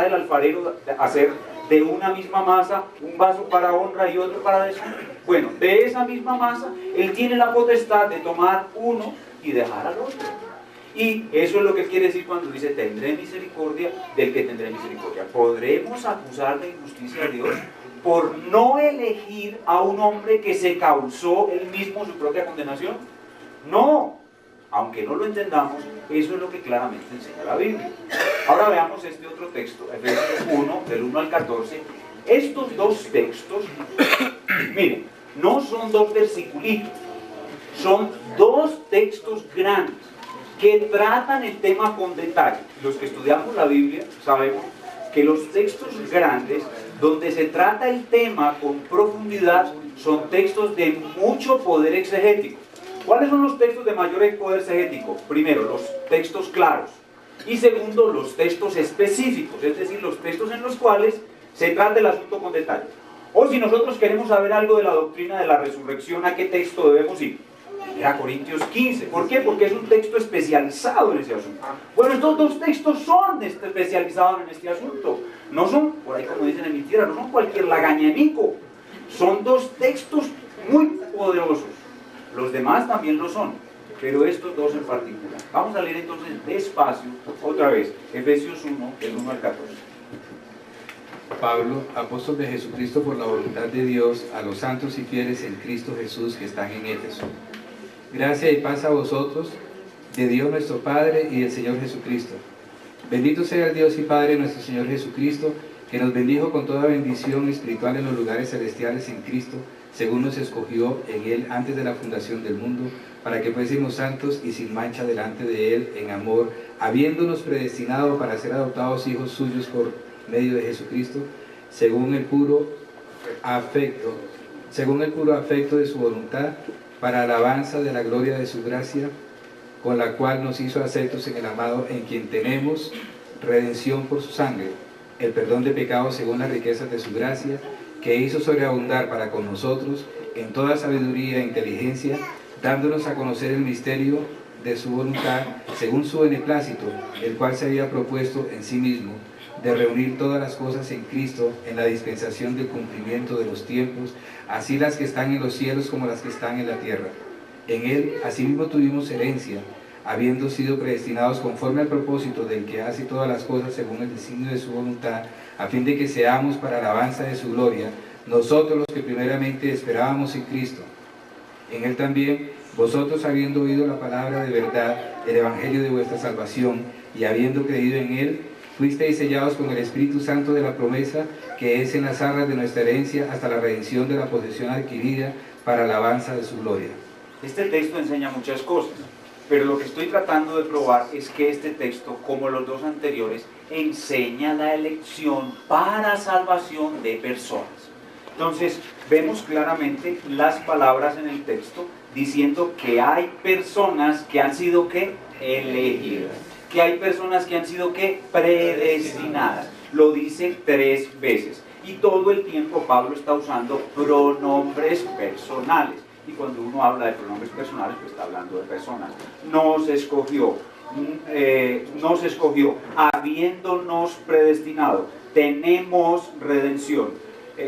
el alfarero hacer de una misma masa un vaso para honra y otro para deshonra? Bueno, de esa misma masa, Él tiene la potestad de tomar uno y dejar al otro. Y eso es lo que quiere decir cuando dice, tendré misericordia del que tendré misericordia. ¿Podremos acusar de injusticia a Dios por no elegir a un hombre que se causó él mismo su propia condenación? No, aunque no lo entendamos, eso es lo que claramente enseña la Biblia. Ahora veamos este otro texto, Efesios 1, del 1 al 14. Estos dos textos, miren, no son dos versiculitos, son dos textos grandes que tratan el tema con detalle. Los que estudiamos la Biblia sabemos que los textos grandes, donde se trata el tema con profundidad, son textos de mucho poder exegético. ¿Cuáles son los textos de mayor poder exegético? Primero, los textos claros. Y segundo, los textos específicos, es decir, los textos en los cuales se trata el asunto con detalle. O si nosotros queremos saber algo de la doctrina de la resurrección, ¿a qué texto debemos ir? A Corintios 15. ¿Por qué? Porque es un texto especializado en ese asunto. Bueno, estos dos textos son especializados en este asunto. No son, por ahí como dicen en mi tierra, no son cualquier lagañanico. Son dos textos muy poderosos. Los demás también lo son, pero estos dos en particular. Vamos a leer entonces despacio, otra vez, Efesios 1, del 1 al 14. Pablo, apóstol de Jesucristo por la voluntad de Dios, a los santos y fieles en Cristo Jesús que están en Éfeso. Gracia y paz a vosotros, de Dios nuestro Padre y del Señor Jesucristo. Bendito sea el Dios y Padre nuestro Señor Jesucristo, que nos bendijo con toda bendición espiritual en los lugares celestiales en Cristo, según nos escogió en Él antes de la fundación del mundo, para que fuésemos santos y sin mancha delante de Él en amor, habiéndonos predestinado para ser adoptados hijos suyos por medio de Jesucristo, según el puro afecto de su voluntad, para alabanza de la gloria de su gracia, con la cual nos hizo aceptos en el amado, en quien tenemos redención por su sangre, el perdón de pecados según las riquezas de su gracia, que hizo sobreabundar para con nosotros en toda sabiduría e inteligencia, dándonos a conocer el misterio de su voluntad, según su beneplácito, el cual se había propuesto en sí mismo, de reunir todas las cosas en Cristo, en la dispensación del cumplimiento de los tiempos, así las que están en los cielos como las que están en la tierra. En Él, asimismo, tuvimos herencia, habiendo sido predestinados conforme al propósito del que hace todas las cosas según el designio de su voluntad, a fin de que seamos para alabanza de su gloria, nosotros los que primeramente esperábamos en Cristo. En Él también, vosotros habiendo oído la palabra de verdad, el evangelio de vuestra salvación, y habiendo creído en Él, fuisteis sellados con el Espíritu Santo de la promesa, que es en las arras de nuestra herencia hasta la redención de la posesión adquirida para alabanza de su gloria. Este texto enseña muchas cosas, pero lo que estoy tratando de probar es que este texto, como los dos anteriores, enseña la elección para salvación de personas. Entonces, vemos claramente las palabras en el texto diciendo que hay personas que han sido ¿qué? Elegidas. Que hay personas que han sido ¿qué? Predestinadas. Lo dice 3 veces. Y todo el tiempo Pablo está usando pronombres personales. Y cuando uno habla de pronombres personales, pues está hablando de personas. Nos escogió, habiéndonos predestinado. Tenemos redención.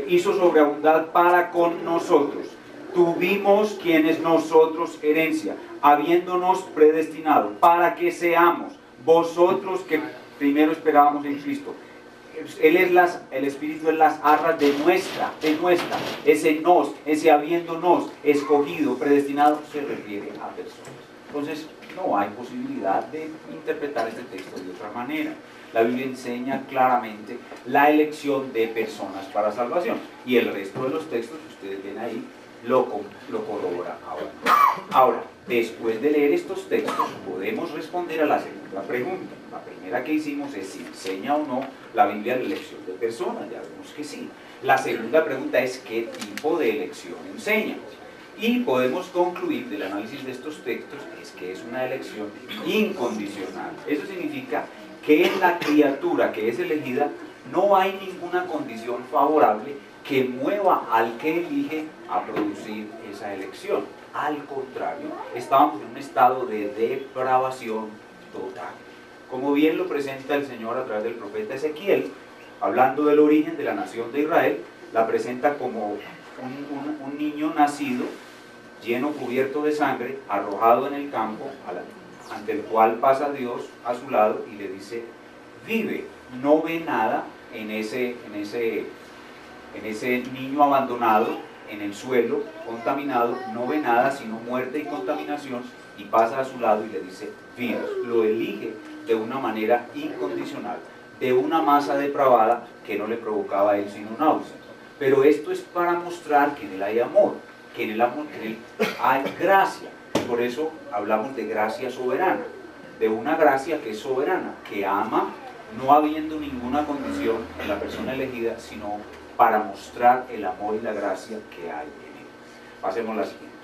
Hizo sobreabundar para con nosotros. Tuvimos quienes nosotros herencia, habiéndonos predestinado, para que seamos vosotros que primero esperábamos en Cristo. Él es el Espíritu es las arras de nuestra, ese nos, ese habiéndonos escogido, predestinado, se refiere a personas. Entonces, no hay posibilidad de interpretar este texto de otra manera. La Biblia enseña claramente la elección de personas para salvación. Y el resto de los textos que ustedes ven ahí lo corrobora ahora. Después de leer estos textos, podemos responder a la segunda pregunta. La primera que hicimos es si enseña o no la Biblia la elección de personas. Ya vemos que sí. La segunda pregunta es qué tipo de elección enseña. Y podemos concluir del análisis de estos textos es que es una elección incondicional. Eso significa que en la criatura que es elegida no hay ninguna condición favorable que mueva al que elige a producir esa elección. Al contrario, estábamos en un estado de depravación total. como bien lo presenta el Señor a través del profeta Ezequiel, hablando del origen de la nación de Israel, la presenta como un niño nacido, lleno, cubierto de sangre, arrojado en el campo, ante el cual pasa Dios a su lado y le dice, vive. No ve nada en ese niño abandonado en el suelo, contaminado, no ve nada sino muerte y contaminación, y pasa a su lado y le dice, vive. Lo elige de una manera incondicional, de una masa depravada que no le provocaba a él sino náusea. Pero esto es para mostrar que en él hay amor, que en él hay gracia. Por eso hablamos de gracia soberana, de una gracia que es soberana, que ama no habiendo ninguna condición en la persona elegida, sino para mostrar el amor y la gracia que hay en él. Pasemos a la siguiente.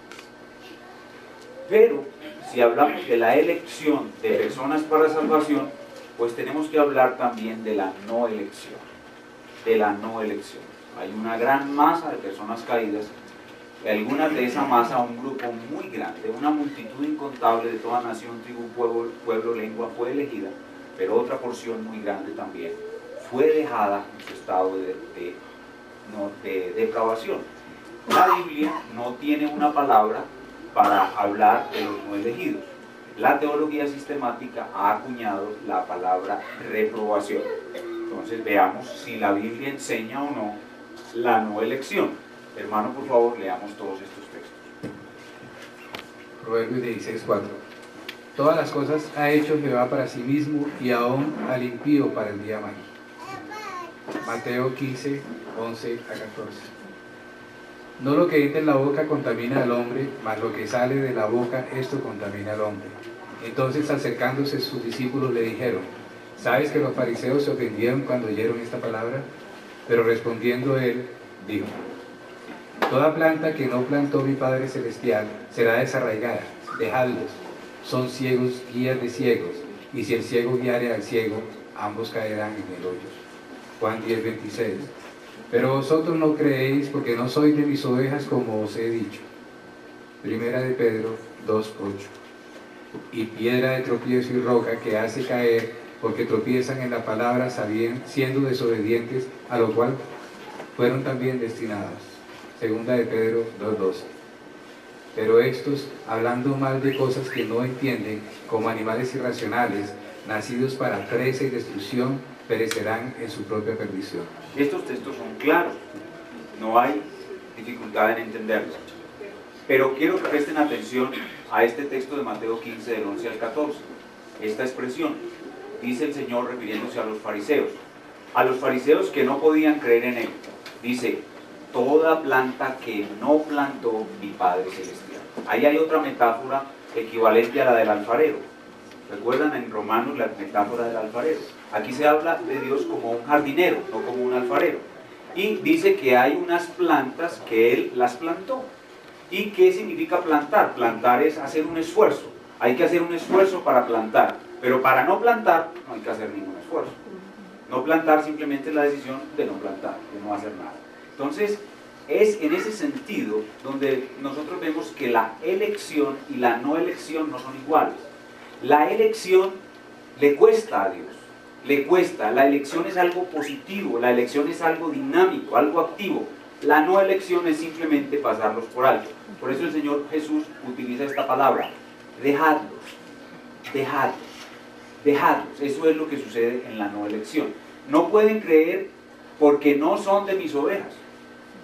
Pero si hablamos de la elección de personas para salvación, pues tenemos que hablar también de la no elección. De la no elección. Hay una gran masa de personas caídas, y algunas de esa masa, un grupo muy grande, una multitud incontable de toda nación, tribu, pueblo, lengua, fue elegida, pero otra porción muy grande también fue dejada en su estado de depravación. La Biblia no tiene una palabra para hablar de los no elegidos. La teología sistemática ha acuñado la palabra reprobación. Entonces veamos si la Biblia enseña o no la no elección. Hermano, por favor, leamos todos estos textos. Proverbios 16:4. Todas las cosas ha hecho Jehová para sí mismo, y aún al impío para el día malo. Mateo 15:11-14. No lo que entra en la boca contamina al hombre, mas lo que sale de la boca, esto contamina al hombre. Entonces, acercándose sus discípulos, le dijeron, ¿sabes que los fariseos se ofendieron cuando oyeron esta palabra? Pero respondiendo él, dijo, toda planta que no plantó mi Padre Celestial será desarraigada, dejadlos, son ciegos, guías de ciegos, y si el ciego guiare al ciego, ambos caerán en el hoyo. Juan 10:26. Pero vosotros no creéis porque no sois de mis ovejas, como os he dicho. Primera de Pedro 2:8. Y piedra de tropiezo y roca que hace caer, porque tropiezan en la palabra siendo desobedientes, a lo cual fueron también destinados. Segunda de Pedro 2:12. Pero estos, hablando mal de cosas que no entienden, como animales irracionales, nacidos para presa y destrucción, perecerán en su propia perdición. Estos textos son claros, no hay dificultad en entenderlos. Pero quiero que presten atención a este texto de Mateo 15, del 11 al 14. Esta expresión, dice el Señor refiriéndose a los fariseos que no podían creer en Él. Dice, toda planta que no plantó mi Padre Celestial. Ahí hay otra metáfora equivalente a la del alfarero. ¿Recuerdan en Romanos la metáfora del alfarero? Aquí se habla de Dios como un jardinero, no como un alfarero. Y dice que hay unas plantas que Él las plantó. ¿Y qué significa plantar? Plantar es hacer un esfuerzo. Hay que hacer un esfuerzo para plantar. Pero para no plantar, no hay que hacer ningún esfuerzo. No plantar simplemente es la decisión de no plantar, de no hacer nada. Entonces, es en ese sentido donde nosotros vemos que la elección y la no elección no son iguales. La elección le cuesta a Dios, le cuesta. La elección es algo positivo, la elección es algo dinámico, algo activo. La no elección es simplemente pasarlos por alto. Por eso el Señor Jesús utiliza esta palabra, dejadlos, dejadlos, dejadlos. Eso es lo que sucede en la no elección. No pueden creer porque no son de mis ovejas.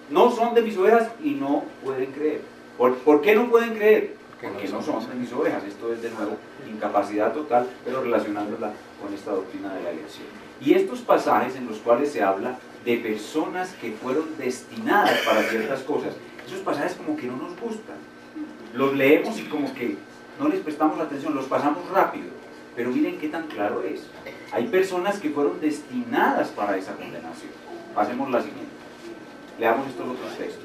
No son de mis ovejas y no pueden creer. ¿Por qué no pueden creer? Porque no son de mis ovejas. Esto es de nuevo incapacidad total, pero relacionándola con esta doctrina de la elección. Y estos pasajes en los cuales se habla de personas que fueron destinadas para ciertas cosas, esos pasajes como que no nos gustan. Los leemos y como que no les prestamos atención, los pasamos rápido. Pero miren qué tan claro es. Hay personas que fueron destinadas para esa condenación. Pasemos la siguiente. Leamos estos otros textos.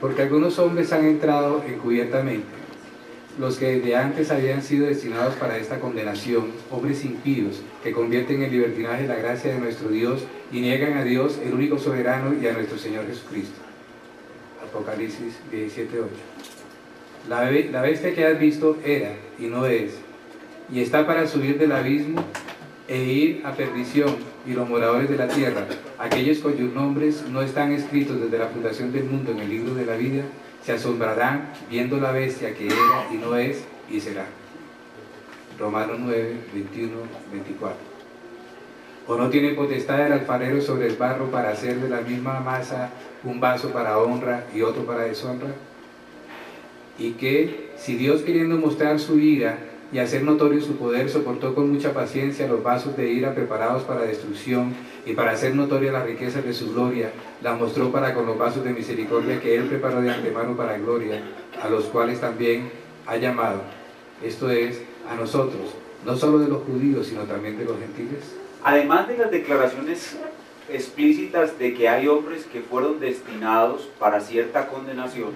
Porque algunos hombres han entrado encubiertamente, los que desde antes habían sido destinados para esta condenación, hombres impíos, que convierten en libertinaje la gracia de nuestro Dios y niegan a Dios, el único soberano, y a nuestro Señor Jesucristo. Apocalipsis 17:8. La bestia que has visto era y no es, y está para subir del abismo e ir a perdición, y los moradores de la tierra, aquellos cuyos nombres no están escritos desde la fundación del mundo en el libro de la vida, se asombrarán viendo la bestia que era y no es y será. Romanos 9, 21, 24. ¿O no tiene potestad el alfarero sobre el barro para hacer de la misma masa un vaso para honra y otro para deshonra? Y que, si Dios, queriendo mostrar su ira y hacer notorio su poder, soportó con mucha paciencia los vasos de ira preparados para destrucción, y para hacer notoria las riquezas de su gloria, la mostró para con los vasos de misericordia que Él preparó de antemano para gloria, a los cuales también ha llamado, esto es, a nosotros, no solo de los judíos, sino también de los gentiles? Además de las declaraciones explícitas de que hay hombres que fueron destinados para cierta condenación,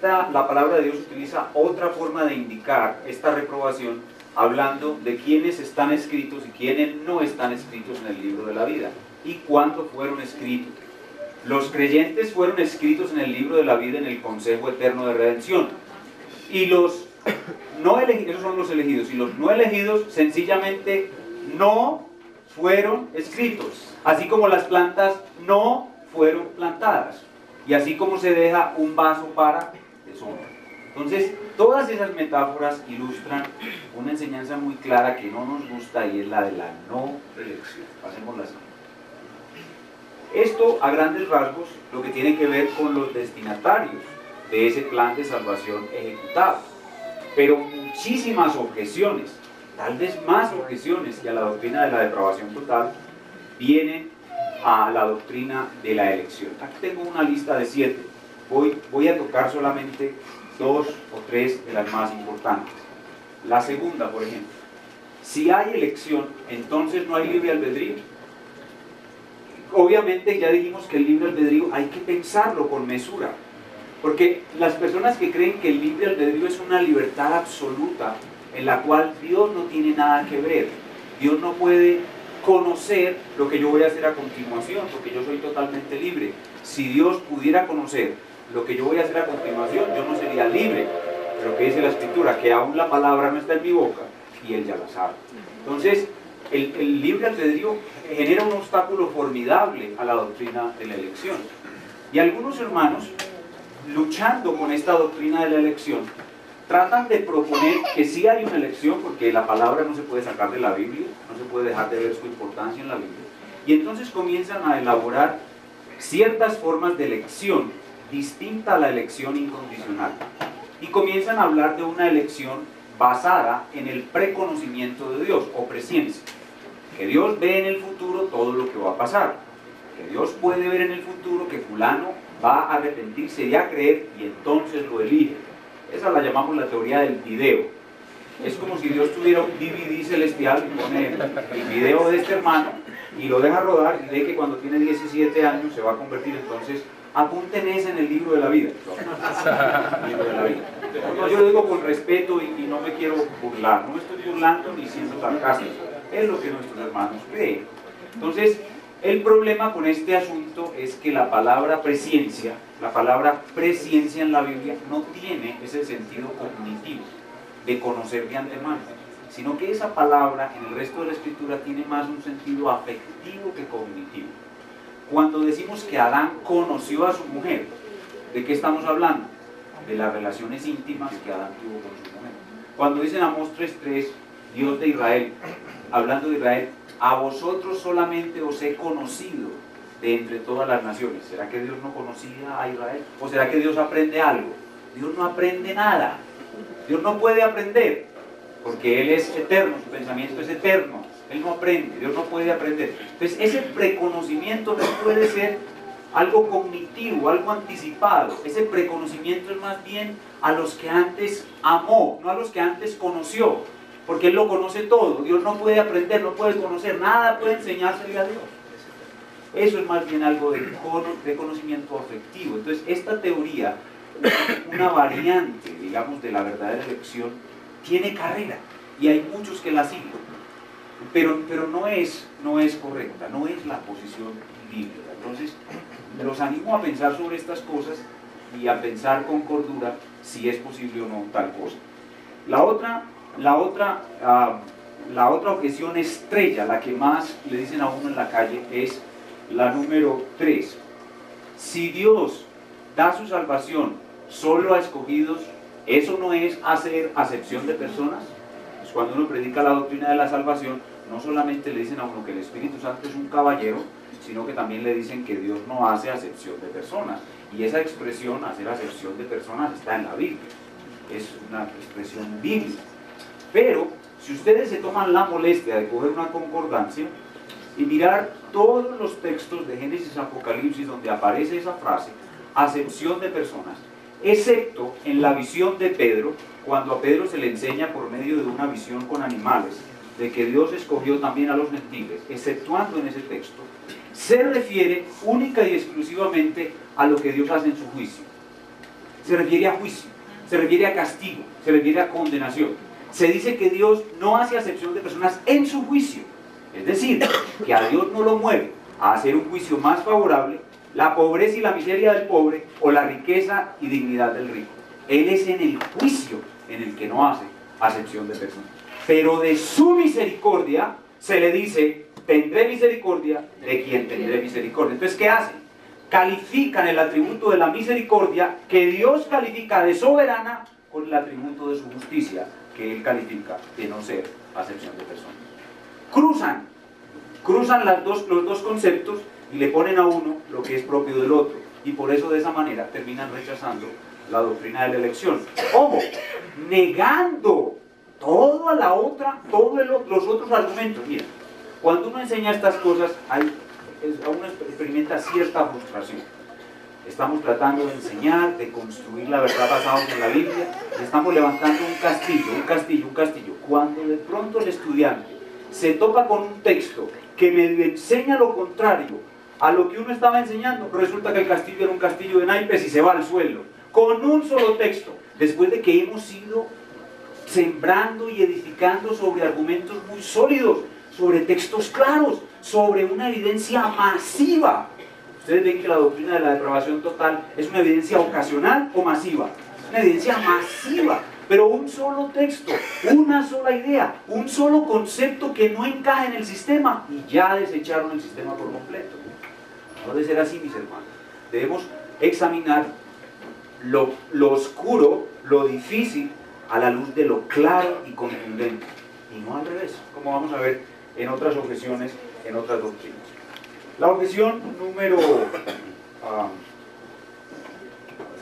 la palabra de Dios utiliza otra forma de indicar esta reprobación, hablando de quiénes están escritos y quiénes no están escritos en el libro de la vida y cuándo fueron escritos. Los creyentes fueron escritos en el libro de la vida en el consejo eterno de redención, y los no elegidos, esos son los elegidos, y los no elegidos sencillamente no fueron escritos, así como las plantas no fueron plantadas, y así como se deja un vaso para deshonra. Entonces, todas esas metáforas ilustran una enseñanza muy clara que no nos gusta, y es la de la no elección. Pasémosla así. Esto, a grandes rasgos, lo que tiene que ver con los destinatarios de ese plan de salvación ejecutado. Pero muchísimas objeciones, tal vez más objeciones que a la doctrina de la depravación total, vienen a la doctrina de la elección. Aquí tengo una lista de 7. Voy a tocar solamente 2 o 3 de las más importantes. La segunda, por ejemplo: si hay elección, entonces no hay libre albedrío. Obviamente ya dijimos que el libre albedrío hay que pensarlo con mesura, porque las personas que creen que el libre albedrío es una libertad absoluta en la cual Dios no tiene nada que ver, Dios no puede conocer lo que yo voy a hacer a continuación, porque yo soy totalmente libre. Si Dios pudiera conocer lo que yo voy a hacer a continuación, yo no sería libre. Pero que dice la Escritura, que aún la palabra no está en mi boca y Él ya la sabe. Entonces, el libre albedrío genera un obstáculo formidable a la doctrina de la elección. Y algunos hermanos, luchando con esta doctrina de la elección, tratan de proponer que sí hay una elección, porque la palabra no se puede sacar de la Biblia, no se puede dejar de ver su importancia en la Biblia. Y entonces comienzan a elaborar ciertas formas de elección distinta a la elección incondicional. Y comienzan a hablar de una elección basada en el preconocimiento de Dios, o presciencia. Que Dios ve en el futuro todo lo que va a pasar. Que Dios puede ver en el futuro que fulano va a arrepentirse y a creer, y entonces lo elige. Esa la llamamos la teoría del video. Es como si Dios tuviera un DVD celestial y pone el video de este hermano y lo deja rodar, y ve que cuando tiene 17 años se va a convertir. Entonces, apunten ese en el libro de la vida. El libro de la vida. No, yo lo digo con respeto y no me quiero burlar. No me estoy burlando ni siendo sarcástico. Es lo que nuestros hermanos creen. Entonces, el problema con este asunto es que la palabra presciencia en la Biblia no tiene ese sentido cognitivo de conocer de antemano, sino que esa palabra en el resto de la Escritura tiene más un sentido afectivo que cognitivo. Cuando decimos que Adán conoció a su mujer, ¿de qué estamos hablando? De las relaciones íntimas que Adán tuvo con su mujer. Cuando dicen Amós 3:3, Dios de Israel, hablando de Israel, a vosotros solamente os he conocido de entre todas las naciones. ¿Será que Dios no conocía a Israel? ¿O será que Dios aprende algo? Dios no aprende nada. Dios no puede aprender, porque Él es eterno, su pensamiento es eterno. Él no aprende, Dios no puede aprender. Entonces, ese preconocimiento no puede ser algo cognitivo, algo anticipado. Ese preconocimiento es más bien a los que antes amó, no a los que antes conoció, porque Él lo conoce todo. Dios no puede aprender, no puede conocer, nada puede enseñársele a Dios. Eso es más bien algo de conocimiento afectivo. Entonces, esta teoría, una variante, digamos, de la verdadera elección, tiene carrera, y hay muchos que la siguen. Pero no es correcta, no es la posición bíblica. Entonces, los animo a pensar sobre estas cosas y a pensar con cordura si es posible o no tal cosa. La otra la otra objeción estrella, la que más le dicen a uno en la calle, es la número 3. Si Dios da su salvación solo a escogidos, ¿eso no es hacer acepción de personas? Pues cuando uno predica la doctrina de la salvación, no solamente le dicen a uno que el Espíritu Santo es un caballero, sino que también le dicen que Dios no hace acepción de personas. Y esa expresión, hacer acepción de personas, está en la Biblia. Es una expresión bíblica. Pero, si ustedes se toman la molestia de coger una concordancia y mirar todos los textos de Génesis y Apocalipsis donde aparece esa frase, acepción de personas, excepto en la visión de Pedro, cuando a Pedro se le enseña por medio de una visión con animales, de que Dios escogió también a los gentiles, exceptuando en ese texto, se refiere única y exclusivamente a lo que Dios hace en su juicio. Se refiere a juicio, se refiere a castigo, se refiere a condenación. Se dice que Dios no hace acepción de personas en su juicio. Es decir, que a Dios no lo mueve a hacer un juicio más favorable la pobreza y la miseria del pobre o la riqueza y dignidad del rico. Él es en el juicio en el que no hace acepción de personas. Pero de su misericordia se le dice, tendré misericordia de quien tendré misericordia. Entonces, ¿qué hacen? Califican el atributo de la misericordia que Dios califica de soberana con el atributo de su justicia que Él califica de no ser acepción de personas. Cruzan los dos conceptos y le ponen a uno lo que es propio del otro. Y por eso de esa manera terminan rechazando la doctrina de la elección. Ojo, negando todos los otros argumentos. Mira, cuando uno enseña estas cosas, uno experimenta cierta frustración. Estamos tratando de enseñar, de construir la verdad basados en la Biblia, y estamos levantando un castillo. Cuando de pronto el estudiante se topa con un texto que me enseña lo contrario a lo que uno estaba enseñando, resulta que el castillo era un castillo de naipes y se va al suelo, con un solo texto, después de que hemos ido sembrando y edificando sobre argumentos muy sólidos, sobre textos claros, sobre una evidencia masiva. Ustedes ven que la doctrina de la depravación total es una evidencia ocasional o masiva. Es una evidencia masiva, pero un solo texto, una sola idea, un solo concepto que no encaja en el sistema y ya desecharon el sistema por completo. No debe ser así, mis hermanos. Debemos examinar lo oscuro, lo difícil, a la luz de lo claro y contundente, y no al revés, como vamos a ver en otras objeciones, en otras doctrinas. La objeción número...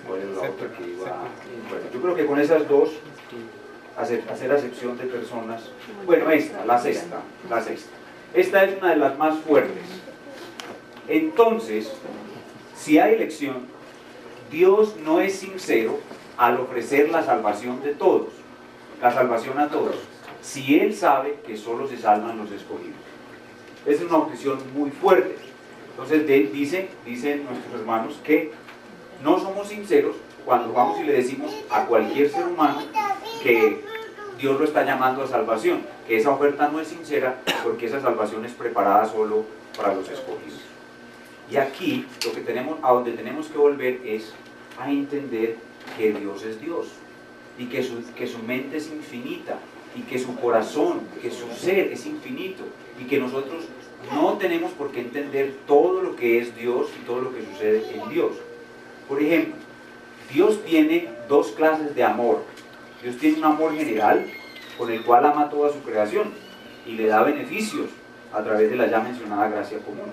¿cuál es la otra que iba? Bueno, yo creo que con esas dos, hacer acepción de personas. Bueno, la sexta. Esta es una de las más fuertes. Entonces, si hay elección, Dios no es sincero al ofrecer la salvación de todos, la salvación a todos, si Él sabe que solo se salvan los escogidos. Esa es una objeción muy fuerte. Entonces dicen nuestros hermanos que no somos sinceros cuando vamos y le decimos a cualquier ser humano que Dios lo está llamando a salvación, que esa oferta no es sincera porque esa salvación es preparada solo para los escogidos. Y aquí a donde tenemos que volver es a entender que Dios es Dios y que su mente es infinita y que su corazón, que su ser es infinito y que nosotros no tenemos por qué entender todo lo que es Dios y todo lo que sucede en Dios. Por ejemplo, Dios tiene dos clases de amor. Dios tiene un amor general con el cual ama toda su creación y le da beneficios a través de la ya mencionada gracia común.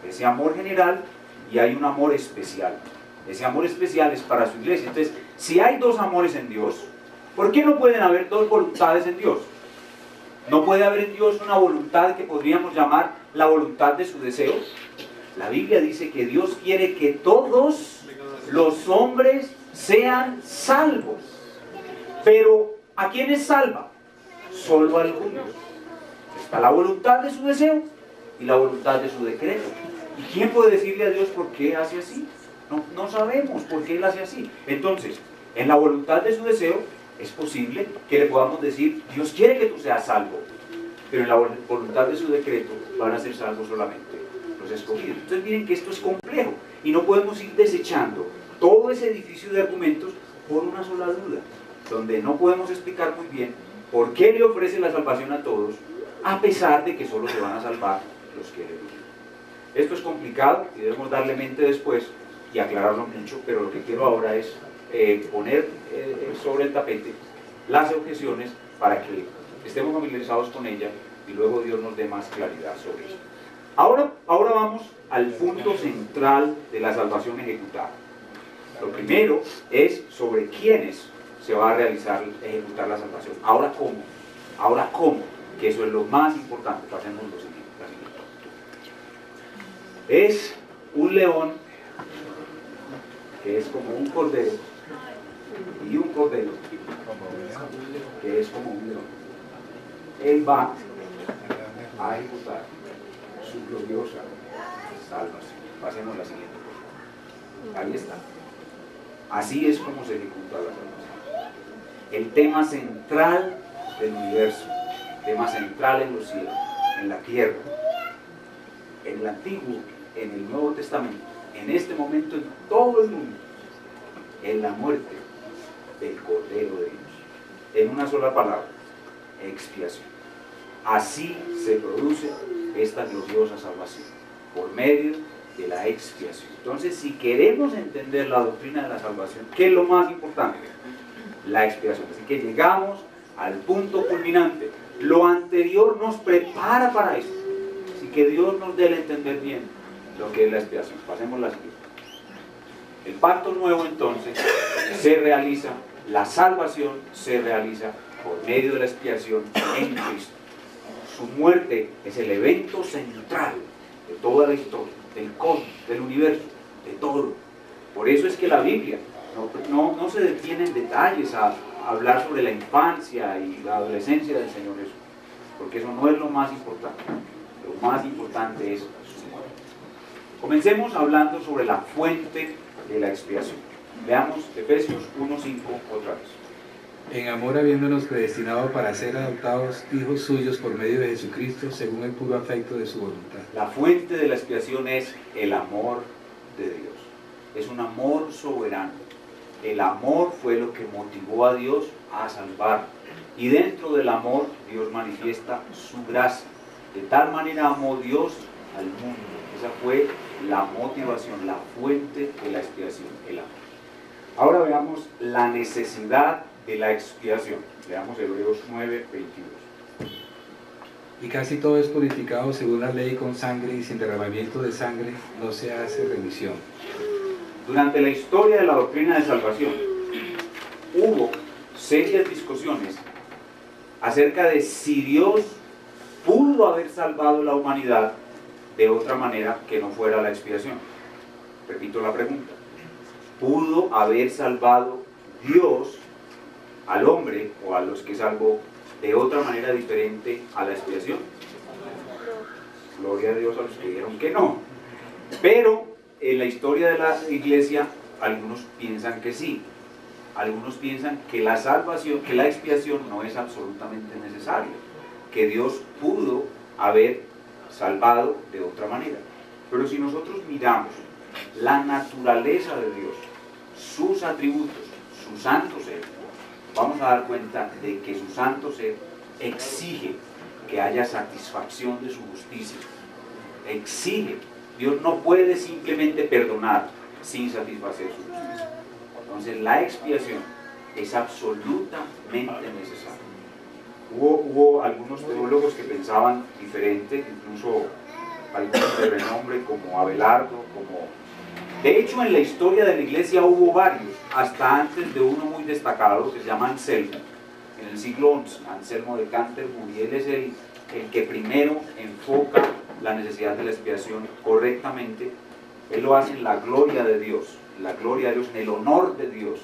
Ese amor general, y hay un amor especial. Ese amor especial es para su iglesia. Entonces, si hay dos amores en Dios, ¿por qué no pueden haber dos voluntades en Dios? ¿No puede haber en Dios una voluntad que podríamos llamar la voluntad de su deseo? La Biblia dice que Dios quiere que todos los hombres sean salvos. Pero, ¿a quiénes salva? Solo a algunos. Está la voluntad de su deseo y la voluntad de su decreto. ¿Y quién puede decirle a Dios por qué hace así? No sabemos por qué Él hace así. Entonces, en la voluntad de su deseo, es posible que le podamos decir, Dios quiere que tú seas salvo, pero en la voluntad de su decreto van a ser salvos solamente los escogidos. Entonces miren que esto es complejo y no podemos ir desechando todo ese edificio de argumentos por una sola duda, donde no podemos explicar muy bien ¿Por qué le ofrece la salvación a todos, a pesar de que solo se van a salvar los que le eligen? Esto es complicado y debemos darle mente después y aclararlo mucho, pero lo que quiero ahora es poner sobre el tapete las objeciones para que estemos familiarizados con ella y luego Dios nos dé más claridad sobre eso. Ahora vamos al punto central de la salvación ejecutada. Lo primero es sobre quiénes se va a ejecutar la salvación. Ahora cómo, que eso es lo más importante. Pasemos lo siguiente. Es un león que es como un cordero y un cordero que es como un león. Él va a ejecutar su gloriosa salvación. Pasemos a la siguiente. Ahí está. Así es como se ejecuta la salvación. El tema central del universo, tema central en los cielos, en la tierra, en el Antiguo, en el Nuevo Testamento, en este momento en todo el mundo, en la muerte del Cordero de Dios. En una sola palabra, expiación. Así se produce esta gloriosa salvación, por medio de la expiación. Entonces, si queremos entender la doctrina de la salvación, ¿qué es lo más importante? La expiación. Así que llegamos al punto culminante. Lo anterior nos prepara para eso. Así que Dios nos dé el entender bien lo que es la expiación. Pasemos la siguiente. El pacto nuevo, entonces, se realiza, la salvación se realiza por medio de la expiación en Cristo. Su muerte es el evento central de toda la historia, del cosmos, del universo, de todo. Por eso es que la Biblia no se detiene en detalles a hablar sobre la infancia y la adolescencia del Señor Jesús, porque eso no es lo más importante. Lo más importante es su muerte. Comencemos hablando sobre la fuente de la expiación. Veamos Efesios 1:5 otra vez. En amor habiéndonos predestinado para ser adoptados hijos suyos por medio de Jesucristo, según el puro afecto de su voluntad. La fuente de la expiación es el amor de Dios. Es un amor soberano. El amor fue lo que motivó a Dios a salvar. Y dentro del amor, Dios manifiesta su gracia. De tal manera amó Dios al mundo. Esa fue la motivación, la fuente de la expiación, el amor. Ahora veamos la necesidad de la expiación. Veamos Hebreos 9:22. Y casi todo es purificado según la ley con sangre, y sin derramamiento de sangre no se hace remisión. Durante la historia de la doctrina de salvación, hubo serias discusiones acerca de si Dios pudo haber salvado la humanidad de otra manera que no fuera la expiación. Repito la pregunta. ¿Pudo haber salvado Dios al hombre o a los que salvó de otra manera diferente a la expiación? Gloria a Dios a los que dijeron que no. Pero en la historia de la iglesia, algunos piensan que sí. Algunos piensan que la salvación, que la expiación no es absolutamente necesaria, que Dios pudo haber salvado de otra manera. Pero si nosotros miramos la naturaleza de Dios, sus atributos, su santo ser, vamos a dar cuenta de que su santo ser exige que haya satisfacción de su justicia. Exige. Dios no puede simplemente perdonar sin satisfacer su justicia. Entonces la expiación es absolutamente necesaria. Hubo algunos teólogos que pensaban diferente, incluso algunos de renombre como Abelardo, de hecho en la historia de la iglesia hubo varios, hasta antes de uno muy destacado que se llama Anselmo, en el siglo XI, Anselmo de Canterbury. Él es el que primero enfoca la necesidad de la expiación correctamente. Él lo hace en la gloria de Dios, en el honor de Dios.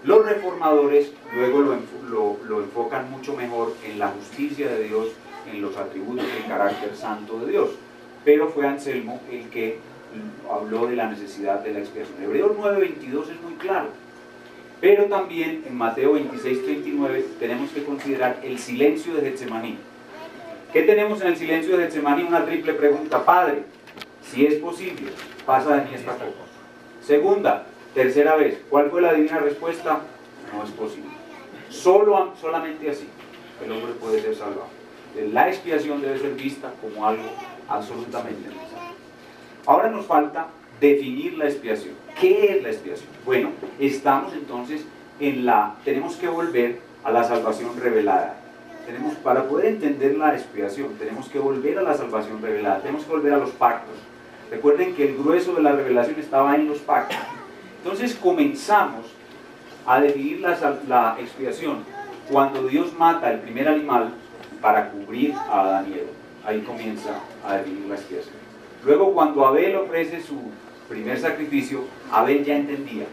Los reformadores luego lo enfocan mucho mejor en la justicia de Dios, en los atributos del carácter santo de Dios. Pero fue Anselmo el que habló de la necesidad de la expiación. Hebreos 9:22 es muy claro. Pero también en Mateo 26:39 tenemos que considerar el silencio de Getsemaní. ¿Qué tenemos en el silencio de Getsemaní? Una triple pregunta. Padre, si es posible, pasa de mí esta copa. Tercera vez, ¿cuál fue la divina respuesta? No es posible. Solamente así. el hombre puede ser salvado. La expiación debe ser vista como algo absolutamente necesario. Ahora nos falta definir la expiación. ¿Qué es la expiación? Bueno, estamos entonces tenemos que volver a la salvación revelada. Para poder entender la expiación, tenemos que volver a la salvación revelada, tenemos que volver a los pactos. Recuerden que el grueso de la revelación estaba en los pactos. Entonces comenzamos a definir la expiación cuando Dios mata el primer animal para cubrir a Adán y Eva. Ahí comienza a definir la expiación. Luego, cuando Abel ofrece su primer sacrificio, Abel ya entendía,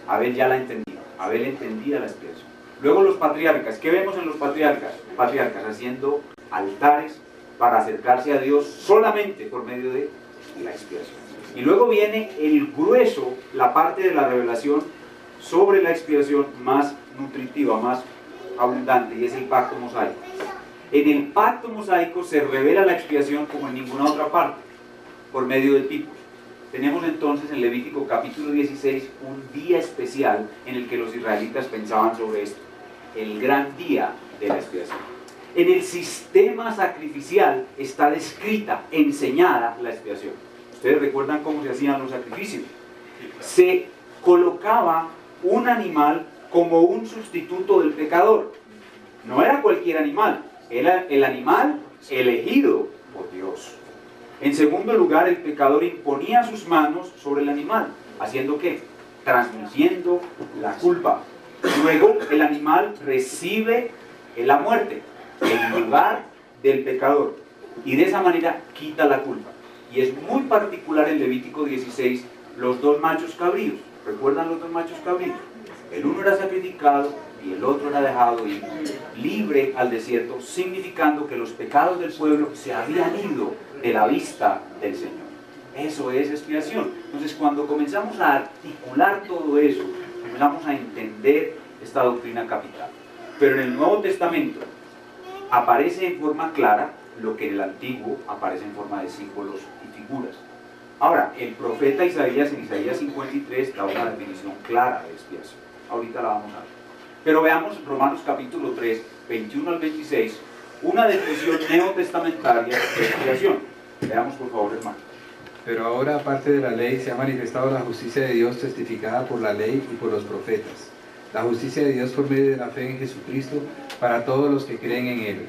Abel ya la entendía, Abel entendía la expiación. Luego los patriarcas, ¿qué vemos en los patriarcas? Patriarcas haciendo altares para acercarse a Dios solamente por medio de la expiación. Y luego viene el grueso, la parte de la revelación sobre la expiación más nutritiva, más abundante, y es el pacto mosaico. En el pacto mosaico se revela la expiación como en ninguna otra parte, por medio de tipos. Tenemos entonces en Levítico capítulo 16 un día especial en el que los israelitas pensaban sobre esto, el gran día de la expiación. En el sistema sacrificial está descrita, enseñada la expiación. Ustedes recuerdan cómo se hacían los sacrificios. Se colocaba un animal como un sustituto del pecador. No era cualquier animal, era el animal elegido por Dios. En segundo lugar, el pecador imponía sus manos sobre el animal, ¿haciendo qué? Transmitiendo la culpa. Luego, el animal recibe la muerte, en lugar del pecador, y de esa manera quita la culpa. Y es muy particular en Levítico 16 los dos machos cabríos. ¿Recuerdan los dos machos cabríos? El uno era sacrificado y el otro era dejado ir libre al desierto, significando que los pecados del pueblo se habían ido de la vista del Señor. Eso es expiación. Entonces, cuando comenzamos a articular todo eso, comenzamos a entender esta doctrina capital. Pero en el Nuevo Testamento aparece en forma clara lo que en el Antiguo aparece en forma de símbolos y figuras. Ahora, el profeta Isaías en Isaías 53 da una definición clara de expiación. Ahorita la vamos a ver. Pero veamos Romanos capítulo 3, 21 al 26, una definición neotestamentaria de expiación. Veamos por favor, hermano. Pero ahora, aparte de la ley, se ha manifestado la justicia de Dios testificada por la ley y por los profetas. La justicia de Dios por medio de la fe en Jesucristo para todos los que creen en Él.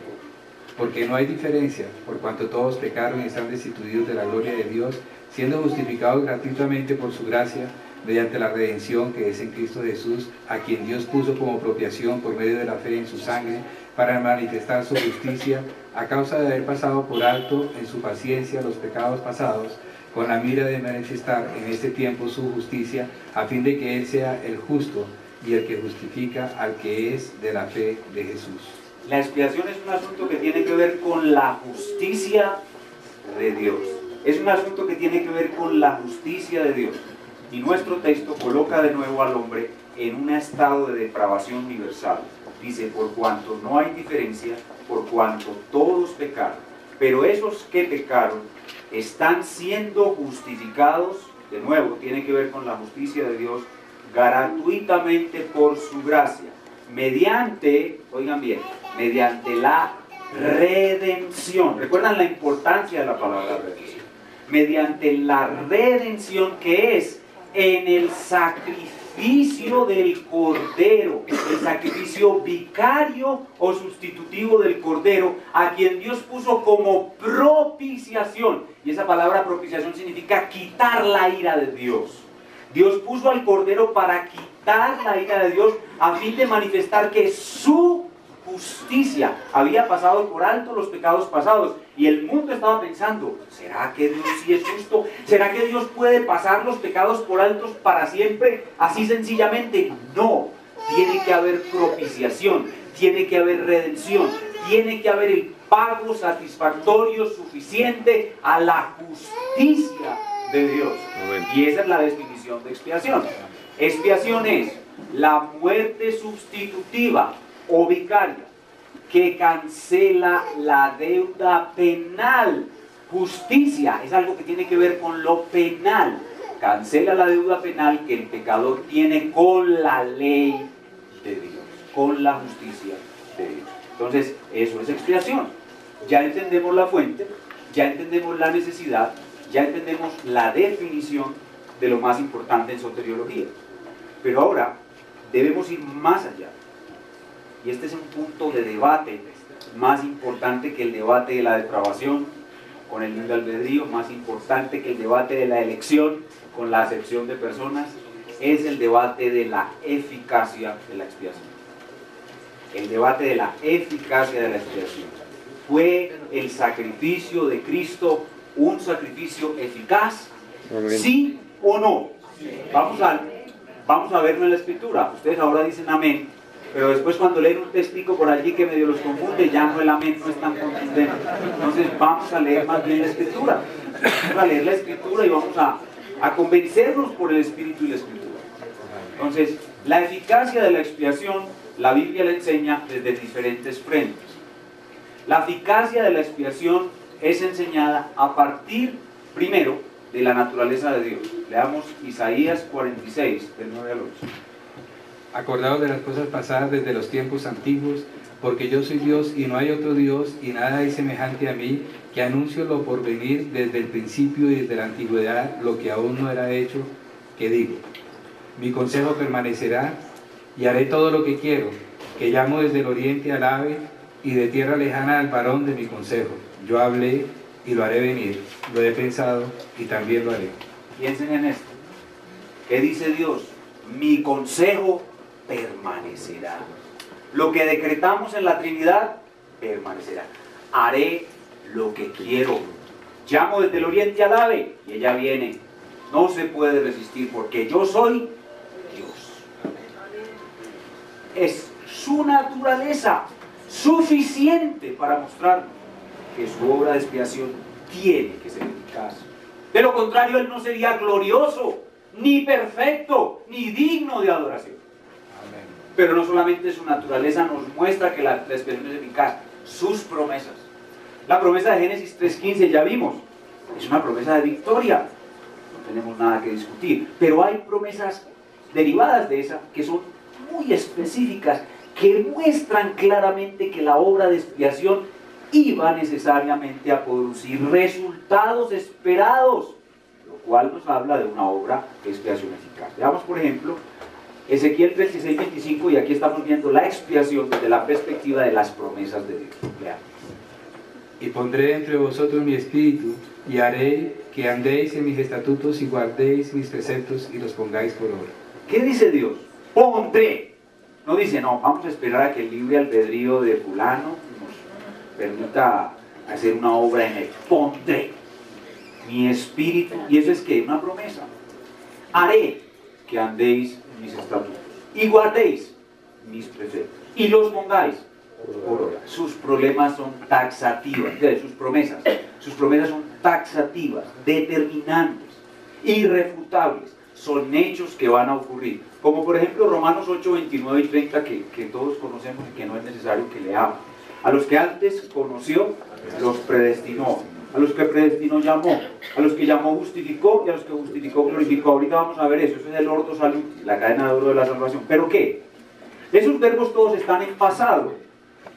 Porque no hay diferencia, por cuanto todos pecaron y están destituidos de la gloria de Dios, siendo justificados gratuitamente por su gracia, mediante la redención que es en Cristo Jesús, a quien Dios puso como propiciación por medio de la fe en su sangre, para manifestar su justicia, a causa de haber pasado por alto en su paciencia los pecados pasados, con la mira de manifestar en este tiempo su justicia, a fin de que Él sea el justo y el que justifica al que es de la fe de Jesús. La expiación es un asunto que tiene que ver con la justicia de Dios. Es un asunto que tiene que ver con la justicia de Dios. Y nuestro texto coloca de nuevo al hombre en un estado de depravación universal. Dice, por cuanto no hay diferencia, por cuanto todos pecaron. Pero esos que pecaron están siendo justificados, de nuevo, tiene que ver con la justicia de Dios, gratuitamente por su gracia. Mediante, oigan bien, mediante la redención. ¿Recuerdan la importancia de la palabra redención? Mediante la redención que es en el sacrificio del Cordero, el sacrificio vicario o sustitutivo del Cordero, a quien Dios puso como propiciación. Y esa palabra propiciación significa quitar la ira de Dios. Dios puso al Cordero para quitar la ira de Dios a fin de manifestar que su justicia había pasado por alto los pecados pasados. Y el mundo estaba pensando, ¿será que Dios sí es justo? ¿Será que Dios puede pasar los pecados por altos para siempre? Así sencillamente, no. Tiene que haber propiciación, tiene que haber redención, tiene que haber el pago satisfactorio suficiente a la justicia de Dios. Y esa es la definición de expiación. Expiación es la muerte sustitutiva o vicaria que cancela la deuda penal. Justicia es algo que tiene que ver con lo penal. Cancela la deuda penal que el pecador tiene con la ley de Dios, con la justicia de Dios. Entonces, eso es expiación. Ya entendemos la fuente, ya entendemos la necesidad, ya entendemos la definición de lo más importante en soteriología. Pero ahora debemos ir más allá. Y este es un punto de debate más importante que el debate de la depravación con el libre albedrío, más importante que el debate de la elección con la acepción de personas, es el debate de la eficacia de la expiación. El debate de la eficacia de la expiación. ¿Fue el sacrificio de Cristo un sacrificio eficaz? ¿Sí o no? Vamos a verlo en la Escritura. Ustedes ahora dicen amén, pero después cuando leen un textico por allí que medio los confunde, ya no, el amén no es tan contundente. Entonces vamos a leer más bien la Escritura. Vamos a leer la Escritura y vamos a convencernos por el Espíritu y la Escritura. Entonces, la eficacia de la expiación, la Biblia la enseña desde diferentes frentes. La eficacia de la expiación es enseñada a partir, primero, de la naturaleza de Dios. Leamos Isaías 46, del 9 al 8. Acordaos de las cosas pasadas desde los tiempos antiguos, porque yo soy Dios y no hay otro Dios, y nada hay semejante a mí, que anuncio lo por venir desde el principio y desde la antigüedad, lo que aún no era hecho, que digo. Mi consejo permanecerá, y haré todo lo que quiero, que llamo desde el oriente al ave, y de tierra lejana al varón de mi consejo. Yo hablé y lo haré venir, lo he pensado y también lo haré. Piensen en esto. ¿Qué dice Dios? Mi consejo permanecerá. Lo que decretamos en la Trinidad permanecerá. Haré lo que quiero. Llamo desde el oriente al ave y ella viene. No se puede resistir porque yo soy Dios. Es su naturaleza suficiente para mostrarnos que su obra de expiación tiene que ser eficaz. De lo contrario, Él no sería glorioso, ni perfecto, ni digno de adoración. Amén. Pero no solamente su naturaleza nos muestra que la expiación es eficaz, sus promesas. La promesa de Génesis 3:15 ya vimos, es una promesa de victoria, no tenemos nada que discutir, pero hay promesas derivadas de esa que son muy específicas, que muestran claramente que la obra de expiación iba necesariamente a producir resultados esperados, lo cual nos habla de una obra de expiación eficaz. Veamos, por ejemplo, Ezequiel 36:25, y aquí estamos viendo la expiación desde la perspectiva de las promesas de Dios. Veamos. Y pondré entre vosotros mi espíritu, y haré que andéis en mis estatutos y guardéis mis preceptos y los pongáis por obra. ¿Qué dice Dios? Pondré. No dice, no, vamos a esperar a que el libre albedrío de fulano nos permita hacer una obra en él. Pondré mi espíritu, y eso es que una promesa. Haré que andéis en mis estatutos y guardéis mis preceptos y los pongáis por obra. Sus problemas son taxativas, sus promesas son taxativas, determinantes, irrefutables. Son hechos que van a ocurrir, como por ejemplo Romanos 8, 29 y 30 que todos conocemos y que no es necesario que leamos. A los que antes conoció, los predestinó. A los que predestinó llamó. A los que llamó justificó, y a los que justificó glorificó. Ahorita vamos a ver eso, eso es el ordo salutis, la cadena de oro de la salvación. ¿Pero qué? Esos verbos todos están en pasado,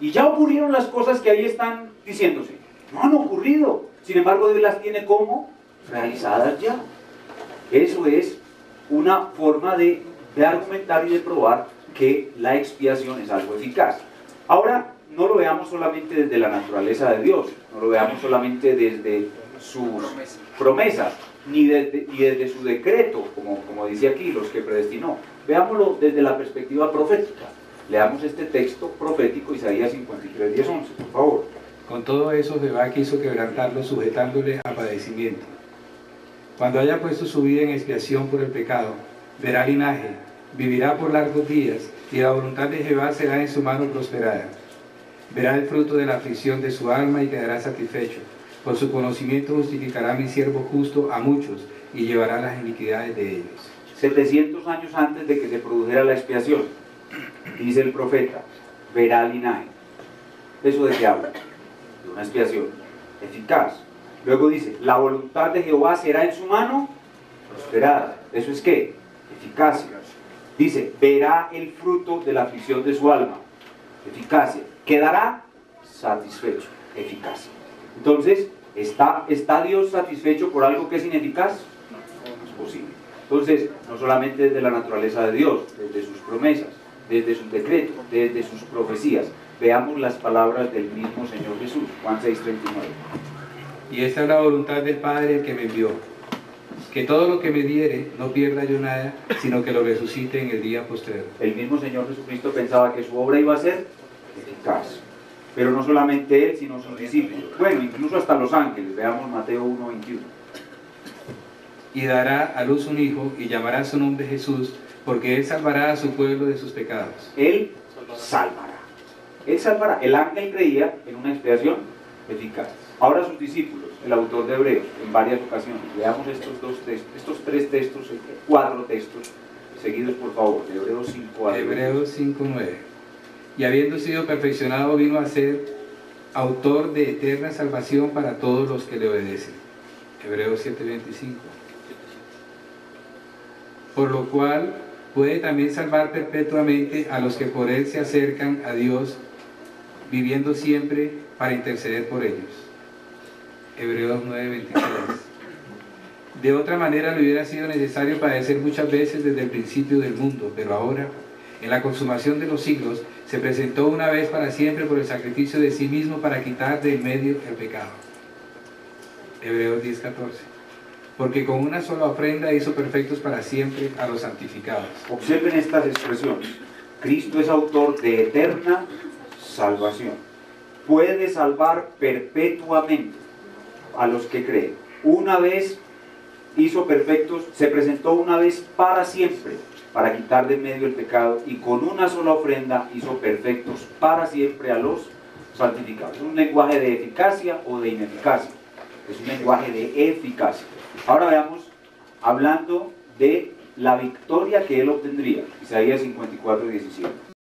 y ya ocurrieron las cosas que ahí están diciéndose. No han ocurrido, sin embargo Dios las tiene como realizadas ya. Eso es una forma de argumentar y de probar que la expiación es algo eficaz. Ahora, no lo veamos solamente desde la naturaleza de Dios, no lo veamos solamente desde sus promesas, ni desde su decreto, como dice aquí, los que predestinó. Veámoslo desde la perspectiva profética. Leamos este texto profético, Isaías 53, 10, 11, por favor. Con todo eso Jehová quiso quebrantarlo, sujetándole a padecimiento. Cuando haya puesto su vida en expiación por el pecado, verá linaje, vivirá por largos días, y la voluntad de Jehová será en su mano prosperada. Verá el fruto de la aflicción de su alma y quedará satisfecho. Por su conocimiento justificará mi siervo justo a muchos, y llevará las iniquidades de ellos. 700 años antes de que se produjera la expiación, dice el profeta, verá linaje. ¿Eso de qué habla? De una expiación eficaz. Luego dice, la voluntad de Jehová será en su mano prosperada. ¿Eso es qué? Eficacia. Dice, verá el fruto de la aflicción de su alma. Eficacia. quedará satisfecho, eficaz. Entonces, ¿está Dios satisfecho por algo que es ineficaz? No es posible. Entonces, no solamente desde la naturaleza de Dios, desde sus promesas, desde sus decretos, desde sus profecías. Veamos las palabras del mismo Señor Jesús, Juan 6:39. Y esta es la voluntad del Padre que me envió, que todo lo que me diere no pierda yo nada, sino que lo resucite en el día postrero. El mismo Señor Jesucristo pensaba que su obra iba a ser eficaz. Pero no solamente él, sino sus discípulos. Bueno, incluso hasta los ángeles. Veamos Mateo 1:21. Y dará a luz un hijo, y llamará su nombre Jesús, porque él salvará a su pueblo de sus pecados. Él salvará. Él salvará. El ángel creía en una expiación eficaz. Ahora sus discípulos, el autor de Hebreos, en varias ocasiones. Veamos estos tres textos, 4 textos, seguidos por favor, de Hebreos 5 a Hebreos 5:9. Y habiendo sido perfeccionado, vino a ser autor de eterna salvación para todos los que le obedecen. Hebreos 7:25. Por lo cual puede también salvar perpetuamente a los que por él se acercan a Dios, viviendo siempre para interceder por ellos. Hebreos 9:26. De otra manera le hubiera sido necesario padecer muchas veces desde el principio del mundo, pero ahora, en la consumación de los siglos, se presentó una vez para siempre por el sacrificio de sí mismo para quitar de en medio el pecado. Hebreos 10:14. Porque con una sola ofrenda hizo perfectos para siempre a los santificados. Observen estas expresiones. Cristo es autor de eterna salvación. Puede salvar perpetuamente a los que creen. Una vez hizo perfectos, se presentó una vez para siempre, para quitar de en medio el pecado, y con una sola ofrenda hizo perfectos para siempre a los santificados. ¿Es un lenguaje de eficacia o de ineficacia? Es un lenguaje de eficacia. Ahora veamos, hablando de la victoria que él obtendría. Isaías 54:17.